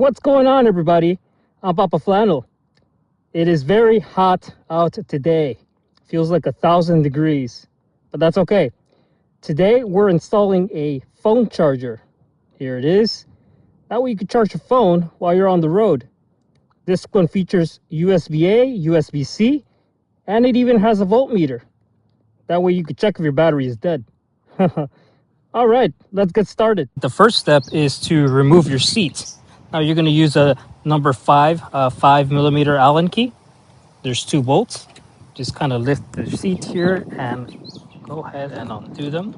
What's going on, everybody? I'm Papa Flannel. It is very hot out today. Feels like 1,000 degrees, but that's okay. Today we're installing a phone charger. Here it is. That way you can charge your phone while you're on the road. This one features USB-A, USB-C, and it even has a voltmeter. That way you can check if your battery is dead. All right, let's get started. The first step is to remove your seat. Now you're going to use a number 5mm Allen key. There's 2 bolts. Just kind of lift the seat here and go ahead and undo them.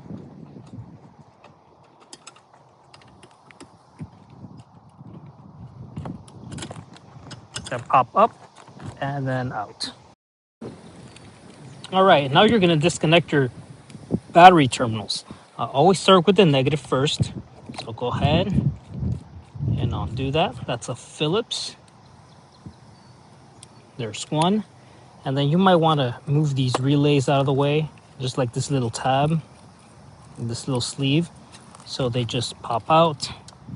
Then pop up and then out. All right, now you're going to disconnect your battery terminals. Always start with the negative first. So go ahead and undo that. That's a Phillips. There's one. And then you might want to move these relays out of the way, just like this little tab, this little sleeve, so they just pop out.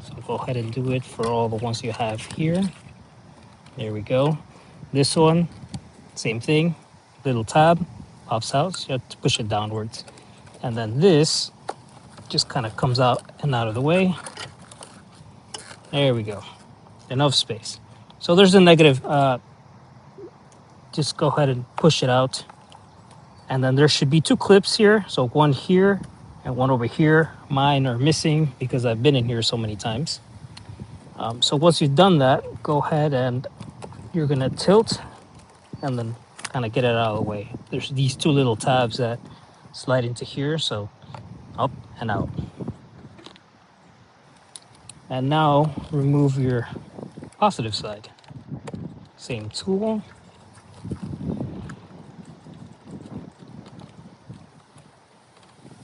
So go ahead and do it for all the ones you have here. There we go. This one, same thing, little tab, pops out, so you have to push it downwards. And then this just kind of comes out and out of the way. There we go. Enough space. So there's a negative. Just go ahead and push it out. And then there should be 2 clips here. So one here and one over here. Mine are missing because I've been in here so many times. So once you've done that, go ahead and you're going to tilt and then kind of get it out of the way. There's these 2 little tabs that slide into here. So up and out. And now remove your positive side. Same tool.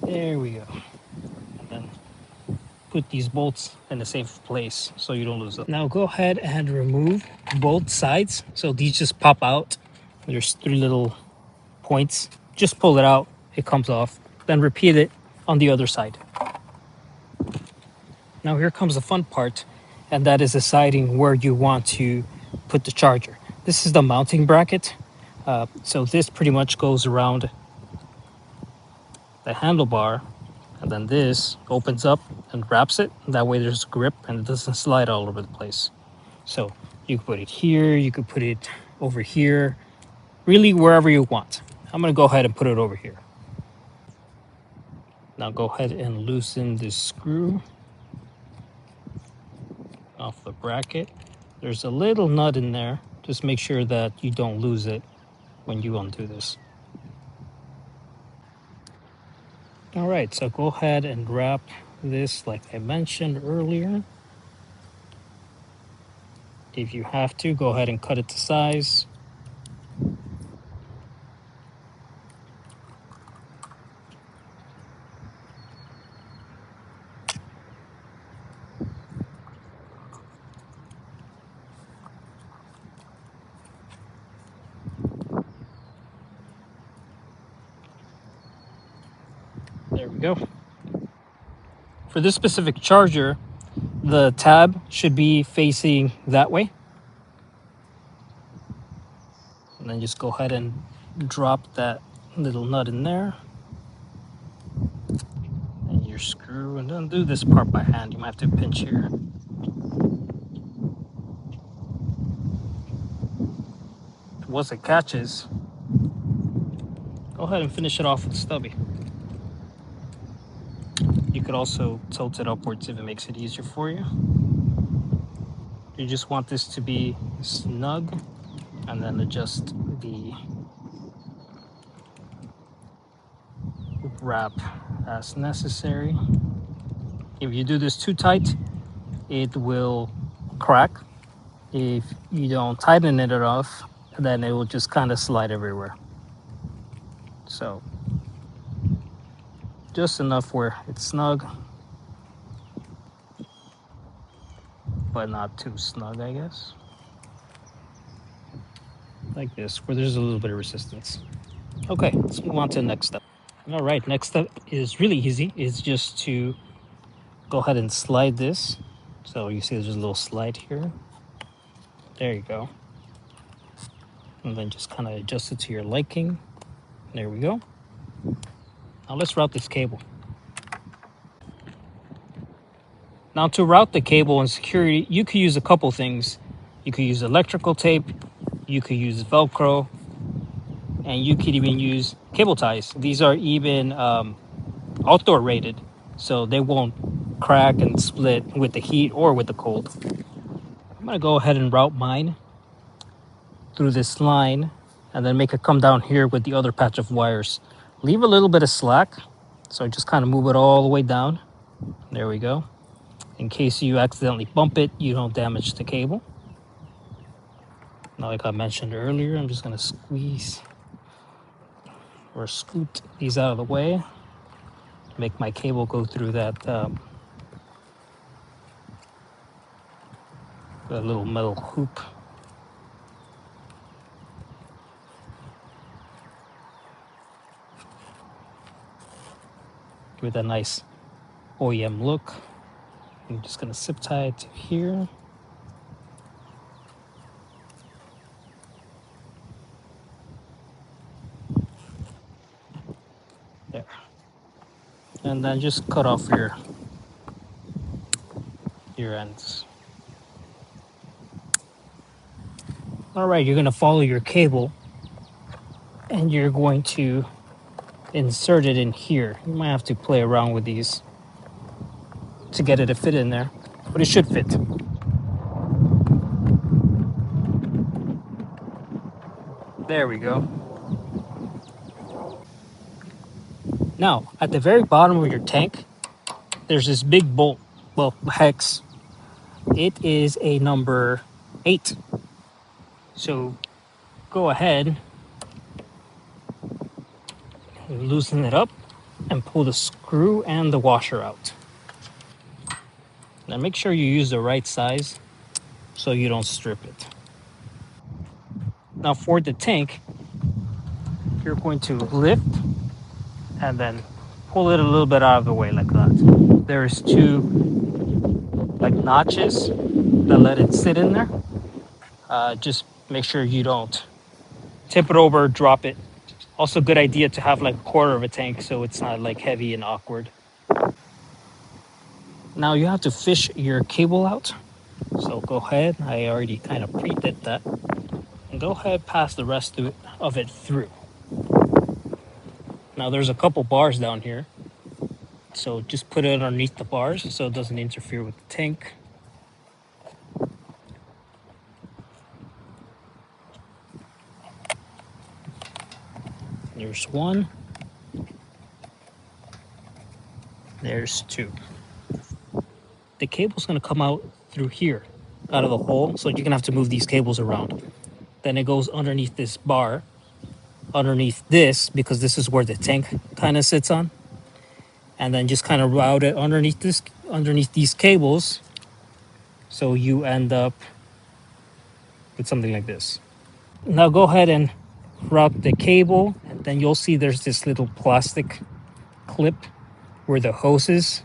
There we go. And then put these bolts in a safe place so you don't lose them. Now go ahead and remove both sides. So these just pop out. There's 3 little points. Just pull it out. It comes off. Then repeat it on the other side. Now here comes the fun part, and that is deciding where you want to put the charger. This is the mounting bracket. So this pretty much goes around the handlebar, and then this opens up and wraps it. That way there's grip and it doesn't slide all over the place. So you can put it here, you could put it over here, really wherever you want. I'm going to go ahead and put it over here. Now go ahead and loosen this screw off the bracket. There's a little nut in there. Just make sure that you don't lose it when you undo this. All right, so go ahead and wrap this like I mentioned earlier. If you have to, go ahead and cut it to size. There we go. For this specific charger, the tab should be facing that way. And then just go ahead and drop that little nut in there. And your screw, and don't do this part by hand. You might have to pinch here. Once it catches, go ahead and finish it off with stubby. You could also tilt it upwards if it makes it easier for you. You just want this to be snug, and then adjust the wrap as necessary. If you do this too tight, it will crack. If you don't tighten it enough, then it will just kind of slide everywhere. So just enough where it's snug, but not too snug, I guess. Like this, where there's a little bit of resistance. Okay, let's move on to the next step. All right, next step is really easy. It's just to go ahead and slide this So you see there's a little slide here. There you go. And then just kind of adjust it to your liking. There we go. Now let's route this cable. Now to route the cable and security, you could use a couple things. You could use electrical tape, you could use Velcro, and you could even use cable ties. These are even outdoor rated, so they won't crack and split with the heat or with the cold. I'm gonna go ahead and route mine through this line and then make it come down here with the other patch of wires. Leave a little bit of slack, so just kind of move it all the way down. There we go. In case you accidentally bump it, you don't damage the cable. Now, like I mentioned earlier, I'm just gonna squeeze or scoot these out of the way. Make my cable go through that little metal hoop. Give it a nice OEM look. I'm just gonna zip tie it to here. There. And then just cut off your ends. All right, you're gonna follow your cable and you're going to insert it in here. You might have to play around with these to get it to fit in there, but it should fit. There we go. Now, at the very bottom of your tank, there's this big bolt, well, hex. It is a number 8. So go ahead and loosen it up and pull the screw and the washer out. Now make sure you use the right size so you don't strip it. Now for the tank, you're going to lift and then pull it a little bit out of the way like that. There's 2 like notches that let it sit in there. Just make sure you don't tip it over, drop it. Also good idea to have like a quarter of a tank so it's not like heavy and awkward. Now you have to fish your cable out. So go ahead, I already kind of pre-did that. And go ahead, pass the rest of it through. Now there's a couple bars down here. So just put it underneath the bars so it doesn't interfere with the tank. There's 1. There's 2. The cable's gonna come out through here, out of the hole, so you're gonna have to move these cables around. Then it goes underneath this bar, underneath this, because this is where the tank kind of sits on. And then just kind of route it underneath these cables, so you end up with something like this. Now go ahead and route the cable, and then you'll see there's this little plastic clip where the hoses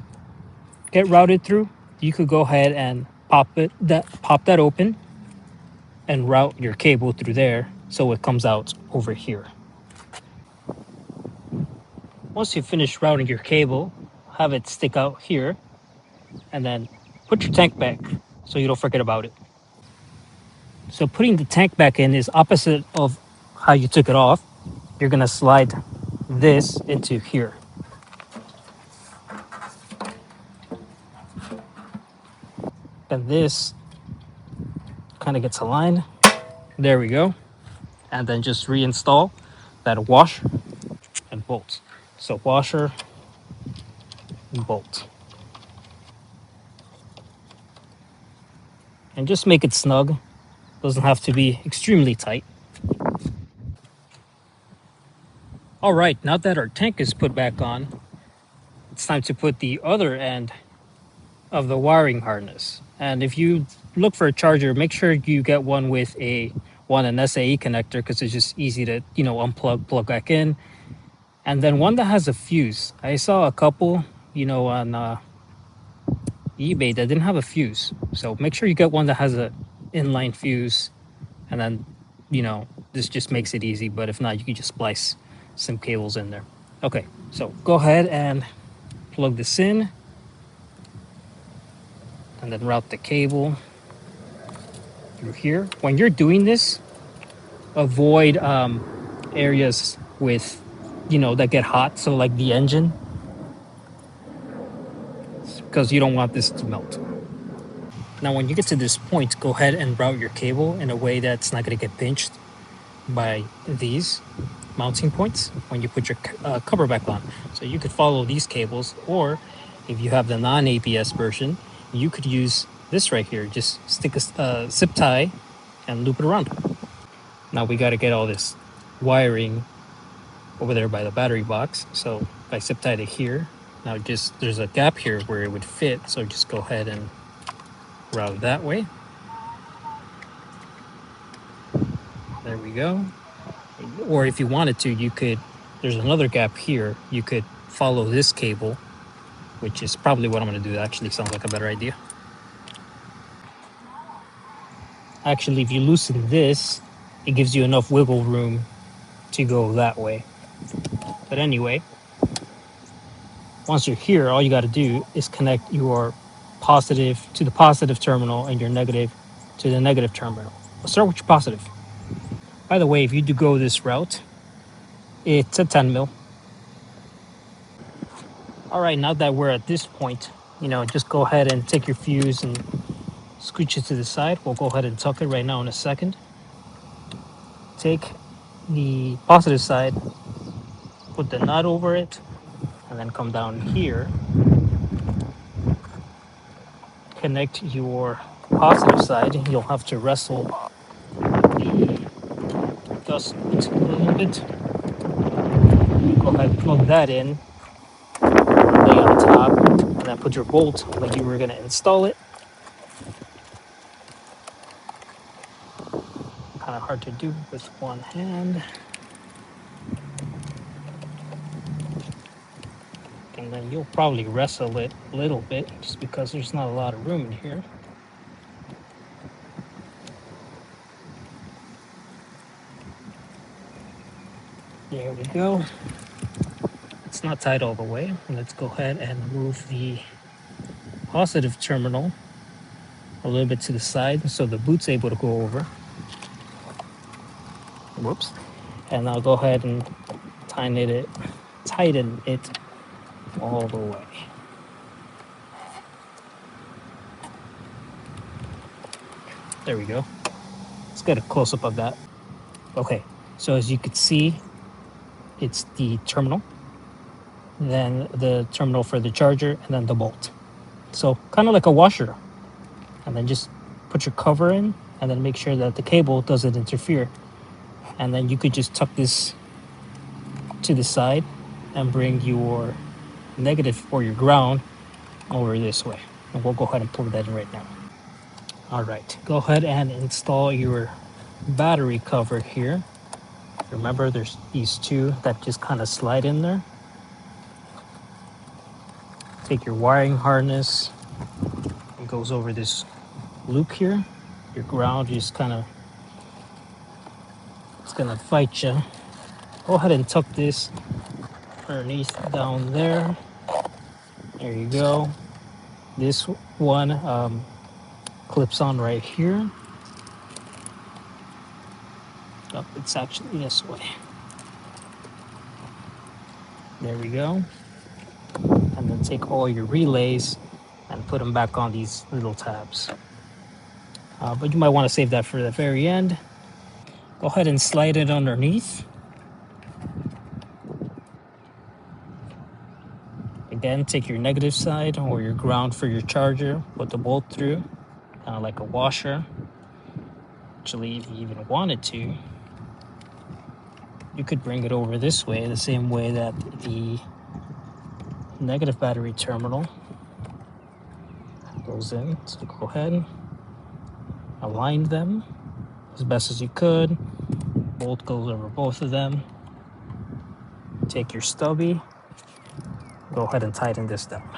get routed through. You could go ahead and pop that open and route your cable through there so it comes out over here. Once you finish routing your cable, have it stick out here and then put your tank back so you don't forget about it. So putting the tank back in is opposite of how you took it off. You're gonna slide this into here. And this kind of gets aligned. There we go. And then just reinstall that washer and bolt. So washer and bolt. And just make it snug. Doesn't have to be extremely tight. All right, now that our tank is put back on, it's time to put the other end of the wiring harness. And if you look for a charger, make sure you get one with an SAE connector, because it's just easy to, unplug, plug back in. And then one that has a fuse. I saw a couple, on eBay that didn't have a fuse. So make sure you get one that has a inline fuse, and then, you know, this just makes it easy. But if not, you can just splice some cables in there. Okay, so go ahead and plug this in, and then route the cable through here. When you're doing this, avoid areas with, you know, that get hot. So like the engine, because you don't want this to melt. Now, when you get to this point, go ahead and route your cable in a way that's not going to get pinched by these mounting points when you put your cover back on. So you could follow these cables, or if you have the non-ABS version, you could use this right here. Just stick a zip tie and loop it around. Now we got to get all this wiring over there by the battery box. So if I zip tied it here, now just there's a gap here where it would fit. So just go ahead and route it that way. There we go. Or if you wanted to, you could, there's another gap here. You could follow this cable, which is probably what I'm going to do. That actually sounds like a better idea. Actually, if you loosen this, it gives you enough wiggle room to go that way. But anyway, once you're here, all you got to do is connect your positive to the positive terminal and your negative to the negative terminal. Let's start with your positive. By the way, if you do go this route, it's a 10 mil. All right, now that we're at this point, you know, just go ahead and take your fuse and scooch it to the side. We'll go ahead and tuck it right now in a second. Take the positive side, put the nut over it, and then come down here. Connect your positive side. You'll have to wrestle the dust a little bit. Go ahead and plug that in, lay on top, and then put your bolt like you were going to install it. Kind of hard to do with one hand. And then you'll probably wrestle it a little bit just because there's not a lot of room in here. There we go. It's not tied all the way. Let's go ahead and move the positive terminal a little bit to the side so the boot's able to go over. Whoops. And I'll go ahead and tighten it all the way. There we go. Let's get a close-up of that. Okay, so as you can see, it's the terminal, then the terminal for the charger, and then the bolt. So kind of like a washer. And then just put your cover in, and then make sure that the cable doesn't interfere. And then you could just tuck this to the side and bring your negative or your ground over this way. And we'll go ahead and plug that in right now. All right, go ahead and install your battery cover here. Remember, there's these two that just kind of slide in there. Take your wiring harness. It goes over this loop here. Your ground just kind of, it's gonna fight you. Go ahead and tuck this underneath down there. There you go. This one clips on right here. Oh, it's actually this way. There we go. And then take all your relays and put them back on these little tabs. But you might want to save that for the very end. Go ahead and slide it underneath. Again, take your negative side or your ground for your charger, put the bolt through, kind of like a washer. Actually, if you even wanted to, you could bring it over this way, the same way that the negative battery terminal goes in. So go ahead, align them as best as you could. Bolt goes over both of them. Take your stubby, go ahead and tighten this down.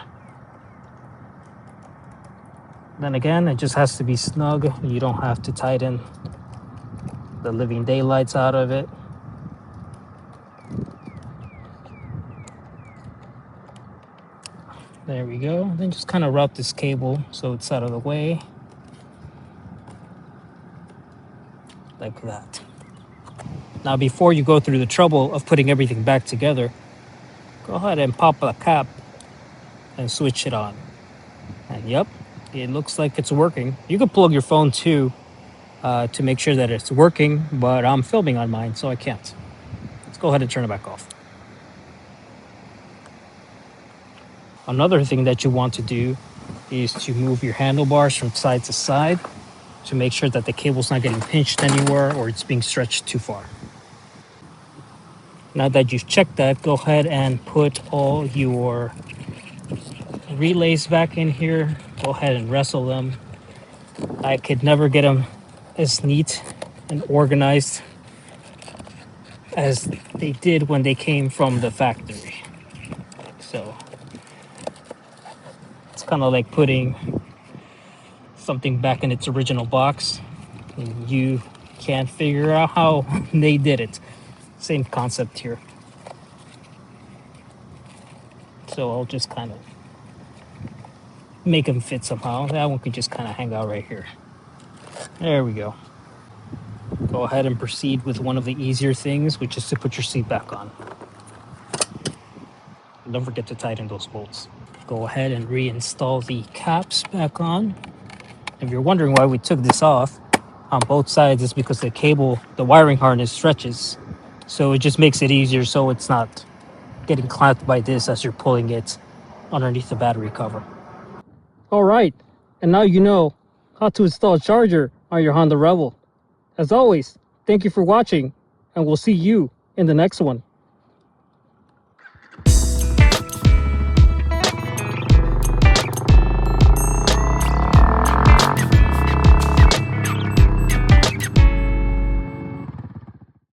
Then again, it just has to be snug. You don't have to tighten the living daylights out of it. There we go. Then just kind of route this cable so it's out of the way. Like that. Now before you go through the trouble of putting everything back together, go ahead and pop the cap and switch it on. And yep, it looks like it's working. You can plug your phone too to make sure that it's working, but I'm filming on mine, so I can't. Let's go ahead and turn it back off. Another thing that you want to do is to move your handlebars from side to side to make sure that the cable's not getting pinched anywhere or it's being stretched too far. Now that you've checked that, go ahead and put all your relays back in here. Go ahead and wrestle them. I could never get them as neat and organized as they did when they came from the factory. So it's kind of like putting something back in its original box and you can't figure out how they did it. Same concept here. So I'll just kind of make them fit somehow. That one could just kind of hang out right here. There we go. Go ahead and proceed with one of the easier things, which is to put your seat back on. And don't forget to tighten those bolts. Go ahead and reinstall the caps back on. If you're wondering why we took this off on both sides, it's because the cable, the wiring harness stretches. So it just makes it easier so it's not getting clamped by this as you're pulling it underneath the battery cover. All right, and now you know how to install a charger on your Honda Rebel. As always, thank you for watching, and we'll see you in the next one.